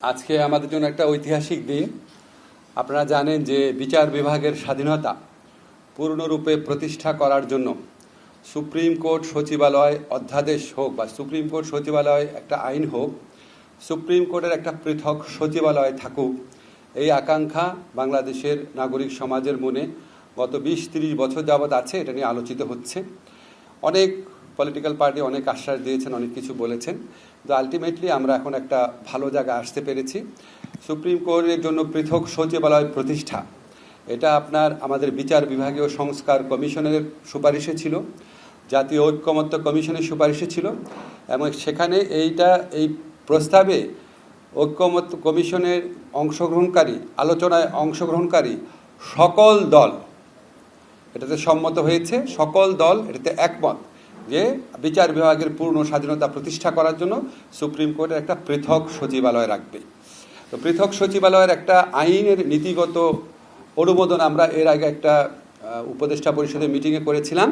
আজকে আমাদের জন্য একটা ঐতিহাসিক দিন। আপনারা জানেন যে বিচার বিভাগের স্বাধীনতা পূর্ণরূপে প্রতিষ্ঠা করার জন্য সুপ্রিম কোর্ট সচিবালয় অধ্যাদেশ হোক বা সুপ্রিম কোর্ট সচিবালয় একটা আইন হোক, সুপ্রিম কোর্টের একটা পৃথক সচিবালয় থাকুক, এই আকাঙ্ক্ষা বাংলাদেশের নাগরিক সমাজের মনে গত 20-30 বছর যাবৎ আছে। এটা নিয়ে আলোচিত হচ্ছে। অনেক পলিটিক্যাল পার্টি অনেক আশ্বাস দিয়েছেন, অনেক কিছু বলেছেন, তো আলটিমেটলি আমরা এখন একটা ভালো জায়গায় আসতে পেরেছি। সুপ্রিম কোর্টের জন্য পৃথক সচিবালয় প্রতিষ্ঠা, এটা আমাদের বিচার বিভাগীয় সংস্কার কমিশনের সুপারিশে ছিল, জাতীয় ঐক্যমত্য কমিশনের সুপারিশে ছিল, এবং সেখানে এই প্রস্তাবে ঐক্যমত্য কমিশনের আলোচনায় অংশগ্রহণকারী সকল দল এটাতে সম্মত হয়েছে। সকল দল এটাতে একমত যে বিচার বিভাগের পূর্ণ স্বাধীনতা প্রতিষ্ঠা করার জন্য সুপ্রিম কোর্টের একটা পৃথক সচিবালয় রাখবে। তো পৃথক সচিবালয়ের একটা আইনের নীতিগত অনুমোদন আমরা এর আগে একটা উপদেষ্টা পরিষদের মিটিংয়ে করেছিলাম।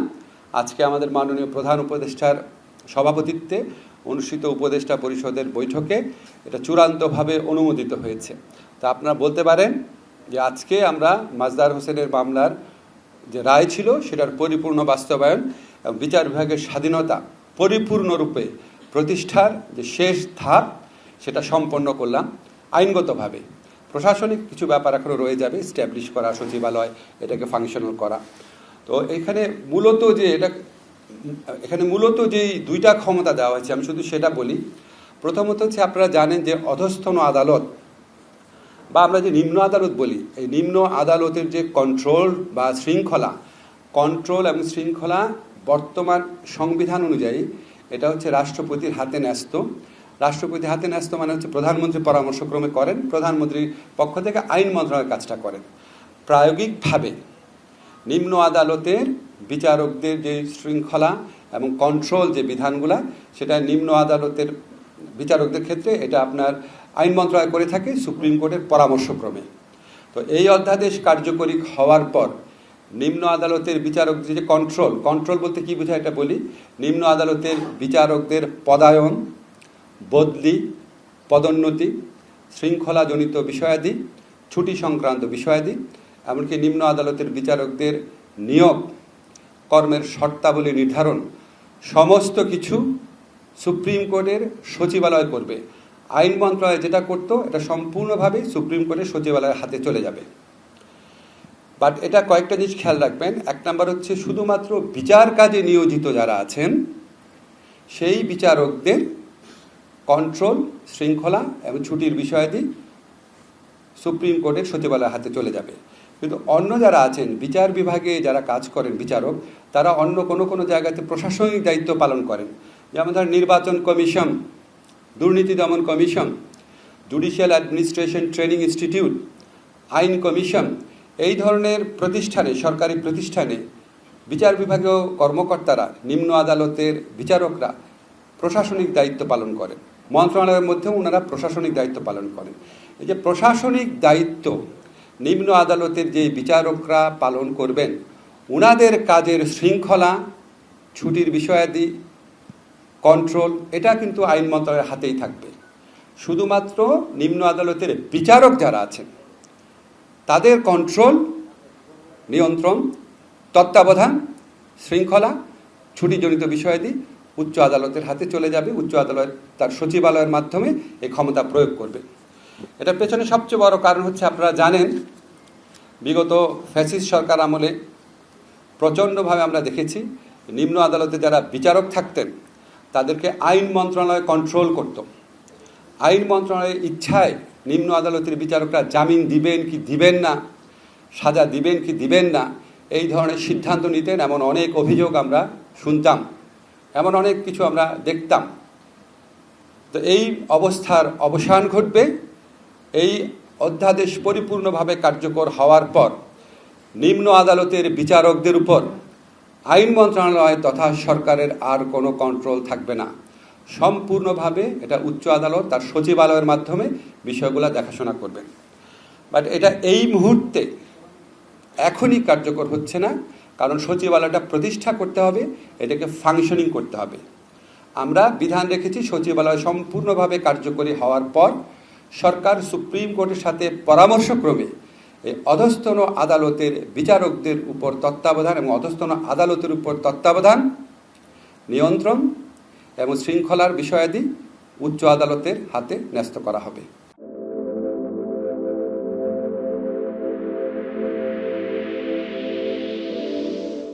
আজকে আমাদের মাননীয় প্রধান উপদেষ্টার সভাপতিত্বে অনুষ্ঠিত উপদেষ্টা পরিষদের বৈঠকে এটা চূড়ান্তভাবে অনুমোদিত হয়েছে। তা আপনারা বলতে পারেন যে আজকে আমরা মাজদার হোসেনের মামলার যে রায় ছিল সেটার পরিপূর্ণ বাস্তবায়ন এবং বিচার বিভাগের স্বাধীনতা পরিপূর্ণরূপে প্রতিষ্ঠার যে শেষ ধাপ সেটা সম্পন্ন করলাম আইনগতভাবে। প্রশাসনিক কিছু ব্যাপার এখনও রয়ে যাবে, স্ট্যাবলিশ করা সচিবালয়, এটাকে ফাংশনাল করা। তো এখানে মূলত যেই দুইটা ক্ষমতা দেওয়া হয়েছে আমি শুধু সেটা বলি। প্রথমত হচ্ছে, আপনারা জানেন যে অধস্থন আদালত বা আমরা যে নিম্ন আদালত বলি, এই নিম্ন আদালতের যে কন্ট্রোল এবং শৃঙ্খলা বর্তমান সংবিধান অনুযায়ী এটা হচ্ছে রাষ্ট্রপতির হাতে ন্যস্ত। রাষ্ট্রপতির হাতে ন্যস্ত মানে হচ্ছে প্রধানমন্ত্রী পরামর্শক্রমে করেন, প্রধানমন্ত্রীর পক্ষ থেকে আইন মন্ত্রণালয়ের কাজটা করেন। প্রায়োগিকভাবে নিম্ন আদালতের বিচারকদের যে শৃঙ্খলা এবং কন্ট্রোল যে বিধানগুলা, সেটা নিম্ন আদালতের বিচারকদের ক্ষেত্রে এটা আপনার আইন মন্ত্রণালয় করে থাকে সুপ্রিম কোর্টের পরামর্শক্রমে। তো এই অধ্যাদেশ কার্যকরী হওয়ার পর নিম্ন আদালতের বিচারকদের যে কন্ট্রোল বলতে কি বোঝায় এটা বলি। নিম্ন আদালতের বিচারকদের পদায়ন, বদলি, পদোন্নতি, শৃঙ্খলাজনিত বিষয়াদি, ছুটি সংক্রান্ত বিষয়াদি, এমনকি নিম্ন আদালতের বিচারকদের নিয়োগ, কর্মের শর্তাবলী নির্ধারণ, সমস্ত কিছু সুপ্রিম কোর্টের সচিবালয় করবে। আইন মন্ত্রণালয় যেটা করতো এটা সম্পূর্ণভাবে সুপ্রিম কোর্টের সচিবালয়ের হাতে চলে যাবে। বাট এটা কয়েকটা জিনিস খেয়াল রাখবেন। এক নাম্বার হচ্ছে, শুধুমাত্র বিচার কাজে নিয়োজিত যারা আছেন সেই বিচারকদের কন্ট্রোল, শৃঙ্খলা এবং ছুটির বিষয়াদি সুপ্রিম কোর্টের সচিবালয়ের হাতে চলে যাবে। কিন্তু অন্য যারা আছেন বিচার বিভাগে যারা কাজ করেন বিচারক, তারা অন্য কোনো জায়গাতে প্রশাসনিক দায়িত্ব পালন করেন। যেমন ধর নির্বাচন কমিশন, দুর্নীতি দমন commission, judicial administration training institute, আইন কমিশন, এই ধরনের প্রতিষ্ঠানে, সরকারি প্রতিষ্ঠানে বিচার বিভাগীয় কর্মকর্তারা, নিম্ন আদালতের বিচারকরা প্রশাসনিক দায়িত্ব পালন করেন। মন্ত্রণালয়ের মধ্যেও ওনারা প্রশাসনিক দায়িত্ব পালন করেন। এই যে প্রশাসনিক দায়িত্ব নিম্ন আদালতের যে বিচারকরা পালন করবেন, ওনাদের কাজের শৃঙ্খলা, ছুটির বিষয়াদি, কন্ট্রোল, এটা কিন্তু আইন মন্ত্রণালয়ের হাতেই থাকবে। শুধুমাত্র নিম্ন আদালতের বিচারক যারা আছেন তাদের কন্ট্রোল, নিয়ন্ত্রণ, তত্ত্বাবধান, শৃঙ্খলা, ছুটিজনিত বিষয়াদি উচ্চ আদালতের হাতে চলে যাবে। উচ্চ আদালত তার সচিবালয়ের মাধ্যমে এই ক্ষমতা প্রয়োগ করবে। এটার পেছনে সবচেয়ে বড় কারণ হচ্ছে, আপনারা জানেন বিগত ফ্যাসিস্ট সরকার আমলে প্রচণ্ডভাবে আমরা দেখেছি নিম্ন আদালতে যারা বিচারক থাকতেন তাদেরকে আইন মন্ত্রণালয় কন্ট্রোল করত। আইন মন্ত্রণালয়ের ইচ্ছায় নিম্ন আদালতের বিচারকরা জামিন দিবেন কি দিবেন না, সাজা দিবেন কি দিবেন না, এই ধরনের সিদ্ধান্ত নিতেন। এমন অনেক অভিযোগ আমরা শুনতাম, এমন অনেক কিছু আমরা দেখতাম। তো এই অবস্থার অবসান ঘটবে এই অধ্যাদেশ পরিপূর্ণভাবে কার্যকর হওয়ার পর। নিম্ন আদালতের বিচারকদের উপর আইন মন্ত্রণালয় তথা সরকারের আর কোনো কন্ট্রোল থাকবে না। সম্পূর্ণভাবে এটা উচ্চ আদালত তার সচিবালয়ের মাধ্যমে বিষয়গুলো দেখাশোনা করবেন। বাট এটা এই মুহূর্তে এখনই কার্যকর হচ্ছে না, কারণ সচিবালয়টা প্রতিষ্ঠা করতে হবে, এটাকে ফাংশনিং করতে হবে। আমরা বিধান রেখেছি সচিবালয় সম্পূর্ণভাবে কার্যকরী হওয়ার পর সরকার সুপ্রিম কোর্টের সাথে পরামর্শক্রমে এই অধস্তন আদালতের বিচারকদের উপর তত্ত্বাবধান এবং অধস্তন আদালতের উপর তত্ত্বাবধান, নিয়ন্ত্রণ এবং শৃঙ্খলার বিষয়াদি উচ্চ আদালতের হাতে ন্যস্ত করা হবে।